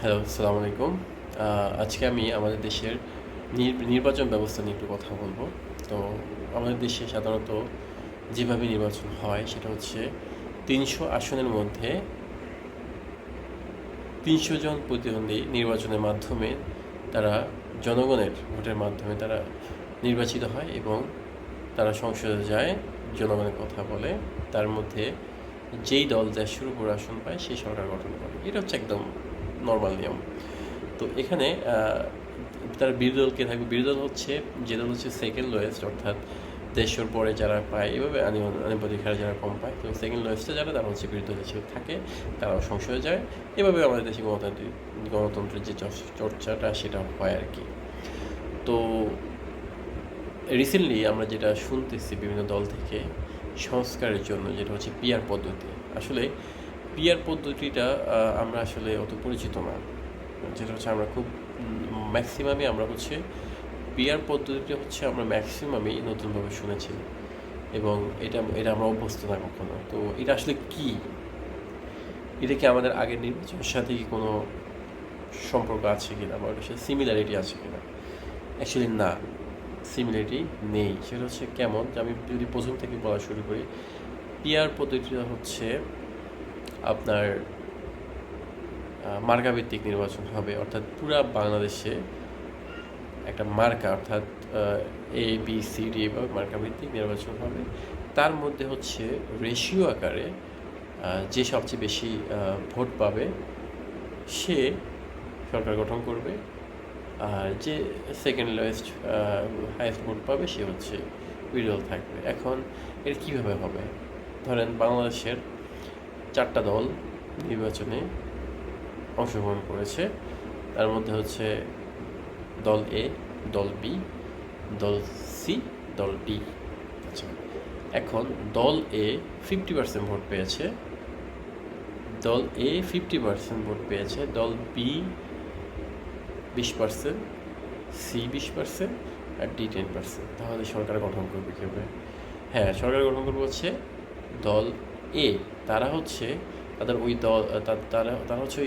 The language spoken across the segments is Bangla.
হ্যালো, আসসালামু আলাইকুম। আজকে আমি আমাদের দেশের নির্বাচন ব্যবস্থা নিয়ে একটু কথা বলবো। তো আমাদের দেশে সাধারণত যেভাবে নির্বাচন হয় সেটা হচ্ছে ৩০০ আসনের মধ্যে ৩০০ জন প্রতিদ্বন্দ্বী নির্বাচনের মাধ্যমে তারা জনগণের ভোটের মাধ্যমে তারা নির্বাচিত হয় এবং তারা সংসদে যায়, জনগণের কথা বলে, তার মধ্যে যেই দল ১৫০ উপর আসন পায় সেই সরকার গঠন করে। এটা হচ্ছে একদম নরমাল নিয়ম। তো এখানে তার বিরোধী দল কে থাকবে? বিরোধী দল হচ্ছে যে দল হচ্ছে সেকেন্ড লোয়েস্ট, অর্থাৎ ১৫০ পরে যারা পায়, এভাবে আনুপাতিক হারে যারা কম পায়, তো সেকেন্ড লোয়েস্টে যারা তারা হচ্ছে বিরোধী দল হিসেবে থাকে, তারাও সংসদে যায়। এভাবে আমাদের দেশে গণতন্ত্রের যে চর্চাটা সেটা হয় আর কি। তো রিসেন্টলি আমরা যেটা শুনতেছি বিভিন্ন দল থেকে সংস্কারের জন্য, যেটা হচ্ছে পিআর পদ্ধতি। আসলে পিআর পদ্ধতিটা আমরা আসলে অত পরিচিত না। যেটা হচ্ছে আমরা খুব ম্যাক্সিমামই আমরা হচ্ছে পিআর পদ্ধতিটা হচ্ছে আমরা ম্যাক্সিমামই নতুনভাবে শুনেছি, এবং এটা এটা আমরা অভ্যস্ত না কখনো। তো এটা আসলে কি? এটা কি আমাদের আগের নির্বাচনের সাথে কি কোনো সম্পর্ক আছে কিনা, বা ওটার সাথে সিমিলারিটি আছে কিনা? অ্যাকচুয়ালি না, সিমিলারিটি নেই। সেটা হচ্ছে কেমন, যে আমি যদি প্রথম থেকে বলা শুরু করি, পিআর পদ্ধতিটা হচ্ছে আপনার মার্কাভিত্তিক নির্বাচন হবে, অর্থাৎ পুরা বাংলাদেশে একটা মার্কা, অর্থাৎ ABCD বা মার্কাভিত্তিক নির্বাচন হবে। তার মধ্যে হচ্ছে রেশিও আকারে যে সবচেয়ে বেশি ভোট পাবে সে সরকার গঠন করবে, আর যে সেকেন্ড লোয়েস্ট হাইয়েস্ট ভোট পাবে সে হচ্ছে বিরোধী দল থাকবে। এখন এটা কীভাবে হবে? ধরেন বাংলাদেশের 4টা দল নির্বাচনে অংশগ্রহণ করেছে। তার মধ্যে হচ্ছে দল এ, দল বি, দল সি, দল ডি। আচ্ছা, এখন দল এ 50% ভোট পেয়েছে, দল এ 50% ভোট পেয়েছে, দল বি 20%, সি 20% আর ডি 10%। তাহলে সরকার গঠন করবে কীভাবে? হ্যাঁ, সরকার গঠন করবে হচ্ছে দল এ। তারা হচ্ছে তাদের ওই দল তারা তারা হচ্ছে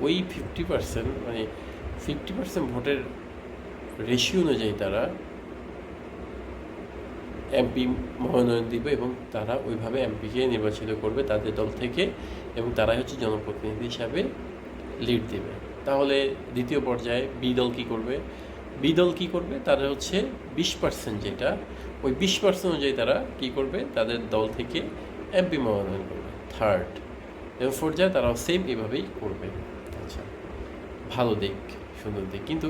ওই 50%, মানে 50% ভোটের রেশিও অনুযায়ী তারা এমপি মনোনয়ন দিবে, এবং তারা ওইভাবে এমপিকে নির্বাচিত করবে তাদের দল থেকে, এবং তারাই হচ্ছে জনপ্রতিনিধি হিসাবে লিড দেবে। তাহলে দ্বিতীয় পর্যায়ে বি দল কী করবে? বি দল কী করবে? তারা হচ্ছে 20%, যেটা ওই 20% অনুযায়ী তারা কী করবে? তাদের দল থেকে এমপি মনোনয়ন করবে। থার্ড এবং ফোর্থ যায় তারাও সেম এভাবেই করবে। আচ্ছা, ভালো দিক, সুন্দর দিক। কিন্তু